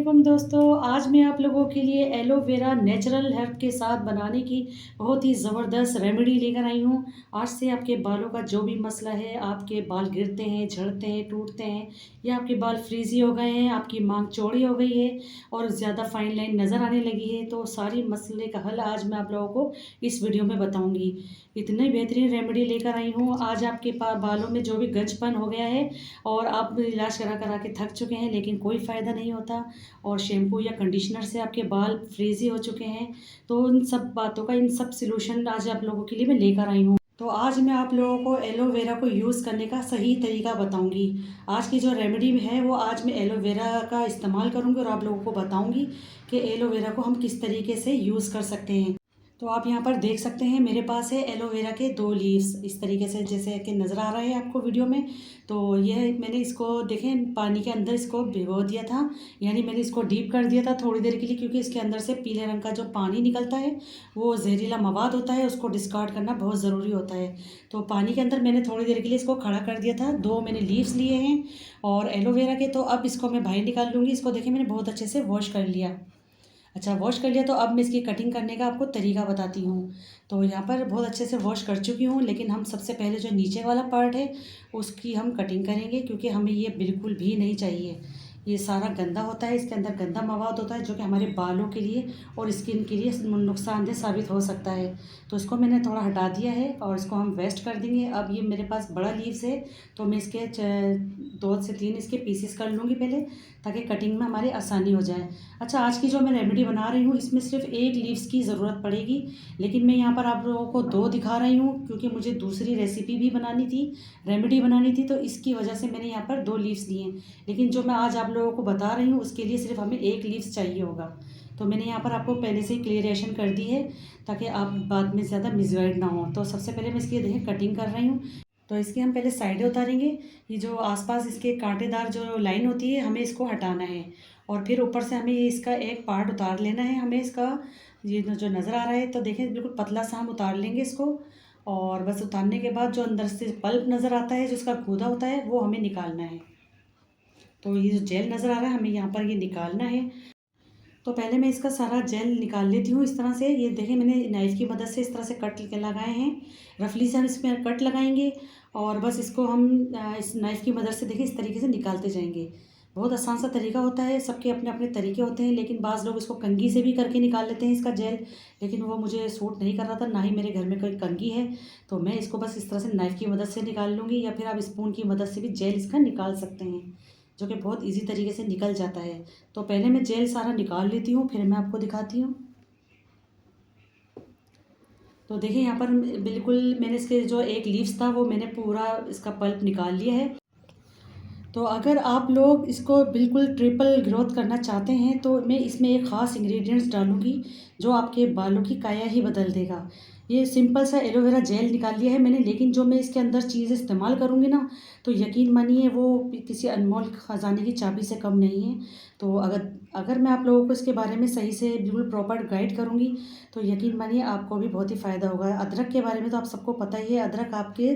वालेकुम दोस्तों। आज मैं आप लोगों के लिए एलोवेरा नेचुरल हर्ब के साथ बनाने की बहुत ही ज़बरदस्त रेमेडी लेकर आई हूँ। आज से आपके बालों का जो भी मसला है, आपके बाल गिरते हैं, झड़ते हैं, टूटते हैं या आपके बाल फ्रीज़ी हो गए हैं, आपकी मांग चौड़ी हो गई है और ज़्यादा फाइन लाइन नज़र आने लगी है, तो सारी मसले का हल आज मैं आप लोगों को इस वीडियो में बताऊँगी। इतनी बेहतरीन रेमेडी लेकर आई हूँ। आज आपके बालों में जो भी गंजपन हो गया है और आप इलाज करा करा के थक चुके हैं लेकिन कोई फ़ायदा नहीं होता और शैम्पू या कंडीशनर से आपके बाल फ्रीज़ी हो चुके हैं, तो उन सब बातों का इन सब सॉल्यूशन आज आप लोगों के लिए मैं लेकर आई हूँ। तो आज मैं आप लोगों को एलोवेरा को यूज़ करने का सही तरीका बताऊंगी। आज की जो रेमेडी है वो आज मैं एलोवेरा का इस्तेमाल करूंगी और आप लोगों को बताऊंगी कि एलोवेरा को हम किस तरीके से यूज़ कर सकते हैं। तो आप यहाँ पर देख सकते हैं मेरे पास है एलोवेरा के 2 लीव्स, इस तरीके से जैसे कि नज़र आ रहा है आपको वीडियो में। तो यह मैंने इसको देखें पानी के अंदर इसको भिगो दिया था, यानी मैंने इसको डीप कर दिया था थोड़ी देर के लिए, क्योंकि इसके अंदर से पीले रंग का जो पानी निकलता है वो जहरीला मवाद होता है, उसको डिस्कार्ड करना बहुत ज़रूरी होता है। तो पानी के अंदर मैंने थोड़ी देर के लिए इसको खड़ा कर दिया था। 2 मैंने लीव्स लिए हैं और एलोवेरा के। तो अब इसको मैं बाहर निकाल लूँगी। इसको देखिए मैंने बहुत अच्छे से वॉश कर लिया। अच्छा, वॉश कर लिया तो अब मैं इसकी कटिंग करने का आपको तरीका बताती हूँ। तो यहाँ पर बहुत अच्छे से वॉश कर चुकी हूँ, लेकिन हम सबसे पहले जो नीचे वाला पार्ट है उसकी हम कटिंग करेंगे, क्योंकि हमें ये बिल्कुल भी नहीं चाहिए। ये सारा गंदा होता है, इसके अंदर गंदा मवाद होता है जो कि हमारे बालों के लिए और स्किन के लिए नुकसानदेह साबित हो सकता है। तो इसको मैंने थोड़ा हटा दिया है और इसको हम वेस्ट कर देंगे। अब ये मेरे पास बड़ा लीव्स है तो मैं इसके 2 से 3 इसके पीसेस कर लूँगी पहले, ताकि कटिंग में हमारी आसानी हो जाए। अच्छा, आज की जो मैं रेमेडी बना रही हूँ इसमें सिर्फ 1 लीव्स की ज़रूरत पड़ेगी, लेकिन मैं यहाँ पर आप लोगों को 2 दिखा रही हूँ क्योंकि मुझे दूसरी रेसिपी भी बनानी थी, रेमेडी बनानी थी, तो इसकी वजह से मैंने यहाँ पर 2 लीव्स लिए हैं। लेकिन जो मैं आज आप लोगों को बता रही हूँ उसके लिए सिर्फ हमें 1 लीव्स चाहिए होगा। तो मैंने यहाँ पर आपको पहले से ही क्लियरेशन कर दी है ताकि आप बाद में ज़्यादा मिसगाइड ना हो। तो सबसे पहले मैं इसकी देखिए कटिंग कर रही हूँ। तो इसकी हम पहले साइडें उतारेंगे। ये जो आसपास इसके कांटेदार जो लाइन होती है हमें इसको हटाना है और फिर ऊपर से हमें इसका एक पार्ट उतार लेना है। हमें इसका ये जो नज़र आ रहा है, तो देखें बिल्कुल पतला सा हम उतार लेंगे इसको। और बस उतारने के बाद जो अंदर से पल्प नज़र आता है, जो उसका गूदा होता है, वो हमें निकालना है। तो ये जो जेल नज़र आ रहा है हमें यहाँ पर ये निकालना है। तो पहले मैं इसका सारा जेल निकाल लेती हूँ इस तरह से। ये देखें मैंने नाइफ़ की मदद से इस तरह से कट लगाए हैं। रफली से हम इसमें कट लगाएंगे और बस इसको हम इस नाइफ़ की मदद से देखिए इस तरीके से निकालते जाएंगे। बहुत आसान सा तरीका होता है, सबके अपने अपने तरीके होते हैं, लेकिन बाज़ लोग इसको कंघी से भी करके निकाल लेते हैं इसका जेल, लेकिन वो मुझे सूट नहीं कर रहा था, ना ही मेरे घर में कोई कंघी है। तो मैं इसको बस इस तरह से नाइफ़ की मदद से निकाल लूँगी, या फिर आप स्पून की मदद से भी जेल इसका निकाल सकते हैं, जो कि बहुत इजी तरीके से निकल जाता है। तो पहले मैं जेल सारा निकाल लेती हूँ, फिर मैं आपको दिखाती हूँ। तो देखिए यहाँ पर बिल्कुल मैंने इसके जो 1 लीव्स था वो मैंने पूरा इसका पल्प निकाल लिया है। तो अगर आप लोग इसको बिल्कुल ट्रिपल ग्रोथ करना चाहते हैं तो मैं इसमें एक ख़ास इंग्रेडिएंट्स डालूँगी जो आपके बालों की काया ही बदल देगा। ये सिंपल सा एलोवेरा जेल निकाल लिया है मैंने, लेकिन जो मैं इसके अंदर चीज़ इस्तेमाल करूँगी ना, तो यकीन मानिए वो किसी अनमोल ख़जाने की चाबी से कम नहीं है। तो अगर अगर मैं आप लोगों को इसके बारे में सही से बिल्कुल प्रॉपर गाइड करूँगी तो यकीन मानिए आपको भी बहुत ही फ़ायदा होगा। अदरक के बारे में तो आप सबको पता ही है, अदरक आपके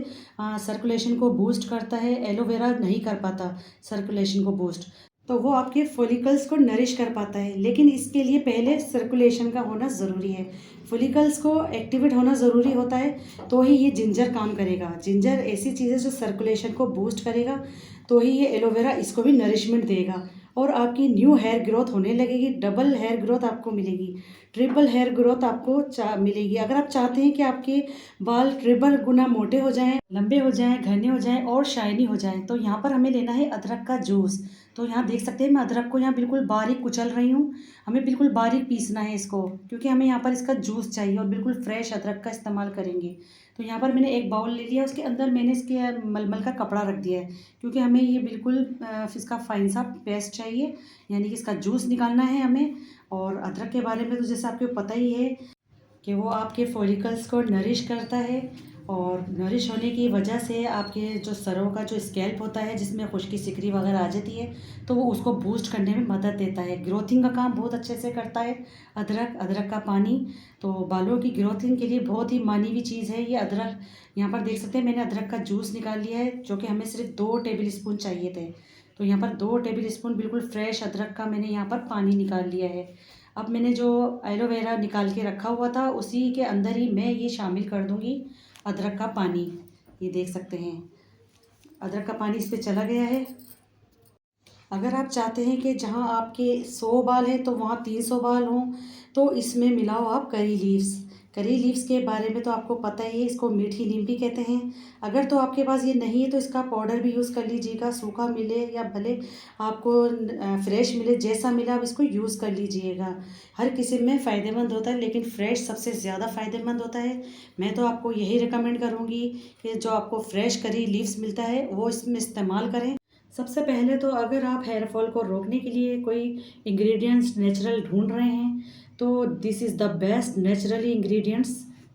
सर्कुलेशन को बूस्ट करता है, एलोवेरा नहीं कर पाता सर्कुलेशन को बूस्ट। तो वो आपके फॉलिकल्स को नरिश कर पाता है, लेकिन इसके लिए पहले सर्कुलेशन का होना ज़रूरी है। फॉलिकल्स को एक्टिवेट होना ज़रूरी होता है, तो ही ये जिंजर काम करेगा। जिंजर ऐसी चीज़ है जो सर्कुलेशन को बूस्ट करेगा, तो ही ये एलोवेरा इसको भी नरिशमेंट देगा और आपकी न्यू हेयर ग्रोथ होने लगेगी। डबल हेयर ग्रोथ आपको मिलेगी, ट्रिपल हेयर ग्रोथ आपको मिलेगी। अगर आप चाहते हैं कि आपके बाल ट्रिपल गुना मोटे हो जाएं, लंबे हो जाएं, घने हो जाएं और शाइनी हो जाएं, तो यहाँ पर हमें लेना है अदरक का जूस। तो यहाँ देख सकते हैं मैं अदरक को यहाँ बिल्कुल बारीक कुचल रही हूँ। हमें बिल्कुल बारीक पीसना है इसको, क्योंकि हमें यहाँ पर इसका जूस चाहिए और बिल्कुल फ्रेश अदरक का इस्तेमाल करेंगे। तो यहाँ पर मैंने एक बाउल ले लिया, उसके अंदर मैंने इसके मलमल का कपड़ा रख दिया है, क्योंकि हमें ये बिल्कुल इसका फाइन सा पेस्ट चाहिए, यानी कि इसका जूस निकालना है हमें। और अदरक के बारे में तो जैसे आपको पता ही है कि वो आपके फॉलिकल्स को नरिश करता है, और नरिश होने की वजह से आपके जो सरों का जो स्कैल्प होता है जिसमें खुश्की सिकरी वगैरह आ जाती है, तो वो उसको बूस्ट करने में मदद देता है। ग्रोथिंग का काम बहुत अच्छे से करता है अदरक का पानी। तो बालों की ग्रोथिंग के लिए बहुत ही मानी हुई चीज़ है ये अदरक। यहाँ पर देख सकते हैं मैंने अदरक का जूस निकाल लिया है, जो कि हमें सिर्फ 2 टेबल स्पून चाहिए थे। तो यहाँ पर 2 टेबल स्पून बिल्कुल फ्रेश अदरक का मैंने यहाँ पर पानी निकाल लिया है। अब मैंने जो एलोवेरा निकाल के रखा हुआ था उसी के अंदर ही मैं ये शामिल कर दूँगी अदरक का पानी। ये देख सकते हैं अदरक का पानी इस पे चला गया है। अगर आप चाहते हैं कि जहाँ आपके 100 बाल हैं तो वहाँ 300 बाल हों, तो इसमें मिलाओ आप करी लीव्स। करी लीव्स के बारे में तो आपको पता ही है, इसको मीठी नीम भी कहते हैं। अगर तो आपके पास ये नहीं है तो इसका पाउडर भी यूज़ कर लीजिएगा, सूखा मिले या भले आपको फ्रेश मिले, जैसा मिले आप इसको यूज़ कर लीजिएगा। हर किस्म में फ़ायदेमंद होता है, लेकिन फ्रेश सबसे ज़्यादा फ़ायदेमंद होता है। मैं तो आपको यही रिकमेंड करूँगी कि जो आपको फ्रेश करी लीव्स मिलता है वो इसमें इस्तेमाल करें। सबसे पहले तो अगर आप हेयर फॉल को रोकने के लिए कोई इंग्रेडिएंट्स नेचुरल ढूंढ रहे हैं, तो this is the best naturally ingredients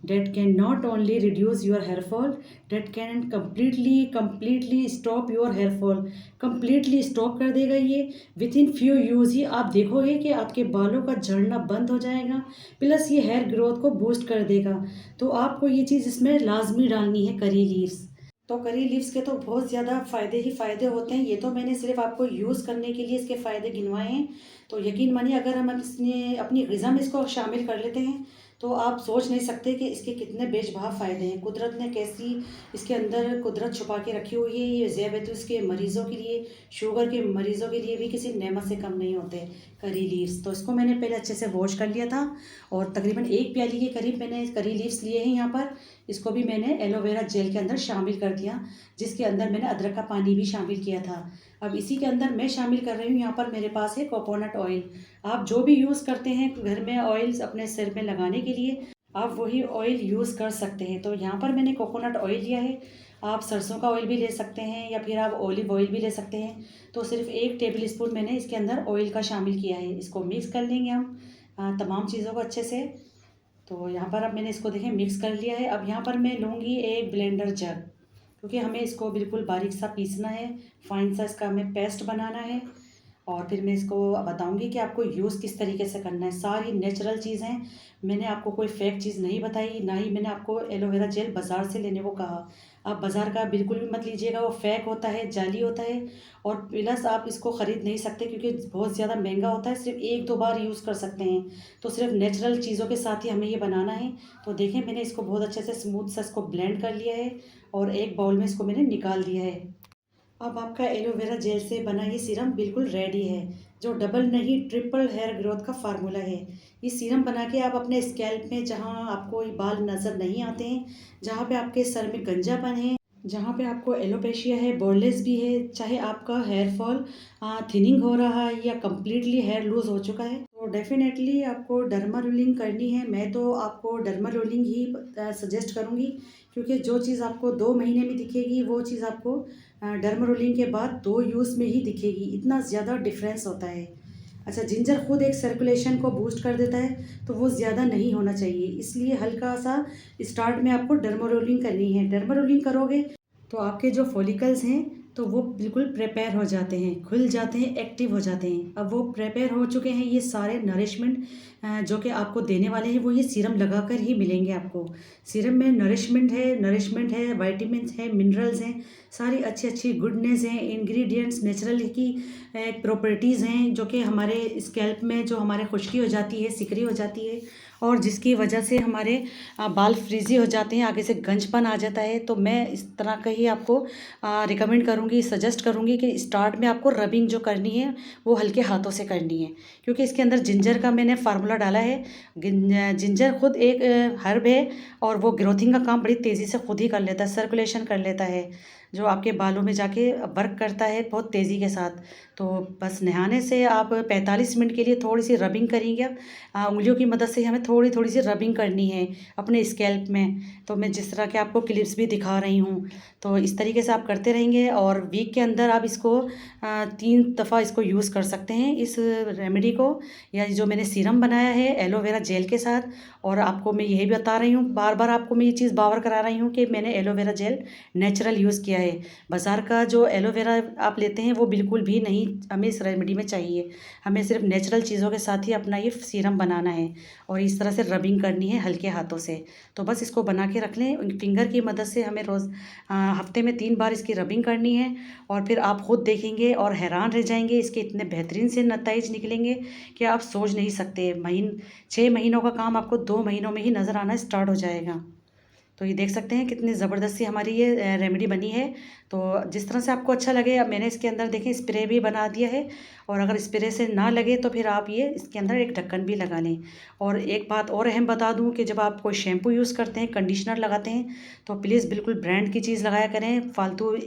that can not only reduce your hair fall, that can completely stop your hair fall. Completely stop कर देगा ये। विद इन फ्यू यूज़ ही आप देखोगे कि आपके बालों का झड़ना बंद हो जाएगा, प्लस ये हेयर ग्रोथ को बूस्ट कर देगा। तो आपको ये चीज़ इसमें लाजमी डालनी है, करी लीव्स। तो करी लीव्स के तो बहुत ज़्यादा फ़ायदे ही फ़ायदे होते हैं। ये तो मैंने सिर्फ आपको यूज़ करने के लिए इसके फ़ायदे गिनवाए हैं। तो यकीन मानिए अगर हम इसने अपनी ग़िज़ा में इसको शामिल कर लेते हैं तो आप सोच नहीं सकते कि इसके कितने बेशबहा फ़ायदे हैं। कुदरत ने कैसी इसके अंदर कुदरत छुपा के रखी हुई है। ये ज़ियाबेतुस के मरीज़ों के लिए, शुगर के मरीज़ों के लिए भी किसी नेमत से कम नहीं होते करी लीव्स। तो इसको मैंने पहले अच्छे से वॉश कर लिया था और तकरीबन 1 प्याली के करीब मैंने करी लीव्स लिए हैं यहाँ पर। इसको भी मैंने एलोवेरा जेल के अंदर शामिल कर दिया, जिसके अंदर मैंने अदरक का पानी भी शामिल किया था। अब इसी के अंदर मैं शामिल कर रही हूँ, यहाँ पर मेरे पास है कोकोनट ऑयल। आप जो भी यूज़ करते हैं घर में ऑयल्स अपने सिर में लगाने के लिए, आप वही ऑयल यूज़ कर सकते हैं। तो यहाँ पर मैंने कोकोनट ऑयल लिया है। आप सरसों का ऑयल भी ले सकते हैं या फिर आप ऑलिव ऑयल भी ले सकते हैं। तो सिर्फ 1 टेबल स्पून मैंने इसके अंदर ऑयल का शामिल किया है। इसको मिक्स कर लेंगे हम तमाम चीज़ों को अच्छे से। तो यहाँ पर अब मैंने इसको देखें मिक्स कर लिया है। अब यहाँ पर मैं लूँगी एक ब्लेंडर जग, क्योंकि हमें इसको बिल्कुल बारीक सा पीसना है, फाइन सा इसका हमें पेस्ट बनाना है। और फिर मैं इसको बताऊंगी कि आपको यूज़ किस तरीके से करना है। सारी नेचुरल चीज़ हैं, मैंने आपको कोई फेक चीज़ नहीं बताई, ना ही मैंने आपको एलोवेरा जेल बाज़ार से लेने को कहा। आप बाज़ार का बिल्कुल भी मत लीजिएगा, वो फेक होता है, जाली होता है। और प्लस आप इसको ख़रीद नहीं सकते क्योंकि बहुत ज़्यादा महंगा होता है, सिर्फ 1-2 बार यूज़ कर सकते हैं। तो सिर्फ नेचुरल चीज़ों के साथ ही हमें ये बनाना है। तो देखें मैंने इसको बहुत अच्छे से स्मूथ सा इसको ब्लेंड कर लिया है और एक बाउल में इसको मैंने निकाल दिया है। अब आपका एलोवेरा जेल से बना ये सीरम बिल्कुल रेडी है, जो डबल नहीं ट्रिपल हेयर ग्रोथ का फार्मूला है। ये सीरम बना के आप अपने स्कैल्प में, जहाँ आपको ये बाल नज़र नहीं आते हैं, जहाँ पे आपके सर में गंजापन है, जहाँ पे आपको एलोपेशिया है, बॉल्डनेस भी है, चाहे आपका हेयर फॉल थिनिंग हो रहा है या कम्प्लीटली हेयर लूज़ हो चुका है, तो डेफिनेटली आपको डर्मा रोलिंग करनी है। मैं तो आपको डर्मा रोलिंग ही सजेस्ट करूँगी, क्योंकि जो चीज़ आपको 2 महीने में दिखेगी वो चीज़ आपको डर्मा रोलिंग के बाद 2 यूज़ में ही दिखेगी। इतना ज़्यादा डिफरेंस होता है। अच्छा, जिंजर खुद एक सर्कुलेशन को बूस्ट कर देता है, तो वो ज़्यादा नहीं होना चाहिए, इसलिए हल्का सा स्टार्ट में आपको डर्मा रोलिंग करनी है। डर्मा रोलिंग करोगे तो आपके जो फॉलिकल्स हैं तो वो बिल्कुल प्रिपेयर हो जाते हैं, खुल जाते हैं, एक्टिव हो जाते हैं। अब वो प्रिपेयर हो चुके हैं, ये सारे नरिशमेंट जो कि आपको देने वाले हैं वो ये सीरम लगाकर ही मिलेंगे आपको। सीरम में नरिशमेंट है, विटामिन्स हैं, मिनरल्स हैं, सारी अच्छी अच्छी गुडनेस हैं, इंग्रेडिएंट्स नेचुरल की प्रॉपर्टीज़ हैं, जो कि हमारे स्कैल्प में जो हमारे खुश्की हो जाती है, सिकरी हो जाती है, और जिसकी वजह से हमारे बाल फ्रीजी हो जाते हैं, आगे से गंजपन आ जाता है। तो मैं इस तरह का ही आपको रिकमेंड करूँगी, सजेस्ट करूँगी कि स्टार्ट में आपको रबिंग जो करनी है वो हल्के हाथों से करनी है, क्योंकि इसके अंदर जिंजर का मैंने फार्मूला डाला है। जिंजर खुद एक हर्ब है और वो ग्रोथिंग का काम बड़ी तेज़ी से खुद ही कर लेता है, सर्कुलेशन कर लेता है, जो आपके बालों में जाके वर्क करता है बहुत तेज़ी के साथ। तो बस नहाने से आप 45 मिनट के लिए थोड़ी सी रबिंग करेंगे। उंगलियों की मदद से हमें थोड़ी थोड़ी सी रबिंग करनी है अपने स्कैल्प में। तो मैं जिस तरह के आपको क्लिप्स भी दिखा रही हूँ, तो इस तरीके से आप करते रहेंगे और वीक के अंदर आप इसको 3 दफ़ा इसको यूज़ कर सकते हैं, इस रेमेडी को, या जो मैंने सीरम बनाया है एलोवेरा जेल के साथ। और आपको मैं यही बता रही हूँ, बार बार आपको मैं ये चीज़ बावर करा रही हूँ कि मैंने एलोवेरा जेल नेचुरल यूज़ किया है। बाज़ार का जो एलोवेरा आप लेते हैं वो बिल्कुल भी नहीं हमें इस रेमेडी में चाहिए। हमें सिर्फ नेचुरल चीज़ों के साथ ही अपना ये सीरम बनाना है और इस तरह से रबिंग करनी है हल्के हाथों से। तो बस इसको बना के रख लें। फिंगर की मदद से हमें रोज़ हफ्ते में 3 बार इसकी रबिंग करनी है और फिर आप खुद देखेंगे और हैरान रह जाएंगे। इसके इतने बेहतरीन से नताइज निकलेंगे कि आप सोच नहीं सकते। 6 महीनों का काम आपको 2 महीनों में ही नज़र आना स्टार्ट हो जाएगा। तो ये देख सकते हैं कितनी ज़बरदस्त सी हमारी ये रेमेडी बनी है। तो जिस तरह से आपको अच्छा लगे, अब मैंने इसके अंदर देखें स्प्रे भी बना दिया है और अगर स्प्रे से ना लगे तो फिर आप ये इसके अंदर एक ढक्कन भी लगा लें। और एक बात और अहम बता दूं कि जब आप कोई शैम्पू यूज़ करते हैं, कंडीशनर लगाते हैं, तो प्लीज़ बिल्कुल ब्रांड की चीज़ लगाया करें, फालतू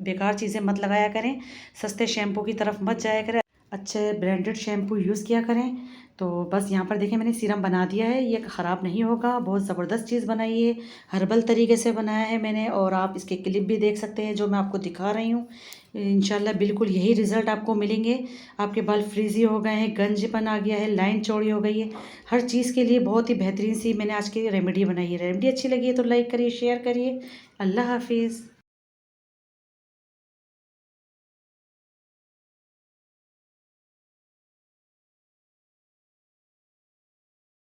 बेकार चीज़ें मत लगाया करें, सस्ते शैम्पू की तरफ मत जाया करें, अच्छे ब्रांडेड शैम्पू यूज़ किया करें। तो बस यहाँ पर देखें मैंने सीरम बना दिया है, ये ख़राब नहीं होगा, बहुत ज़बरदस्त चीज़ बनाई है, हर्बल तरीके से बनाया है मैंने। और आप इसके क्लिप भी देख सकते हैं जो मैं आपको दिखा रही हूँ। इंशाल्लाह बिल्कुल यही रिज़ल्ट आपको मिलेंगे। आपके बाल फ्रीज़ी हो गए हैं, गंजपन आ गया है, लाइन चौड़ी हो गई है, हर चीज़ के लिए बहुत ही बेहतरीन सी मैंने आज की रेमेडी बनाई है। रेमेडी अच्छी लगी है तो लाइक करिए, शेयर करिए। अल्लाह हाफिज़।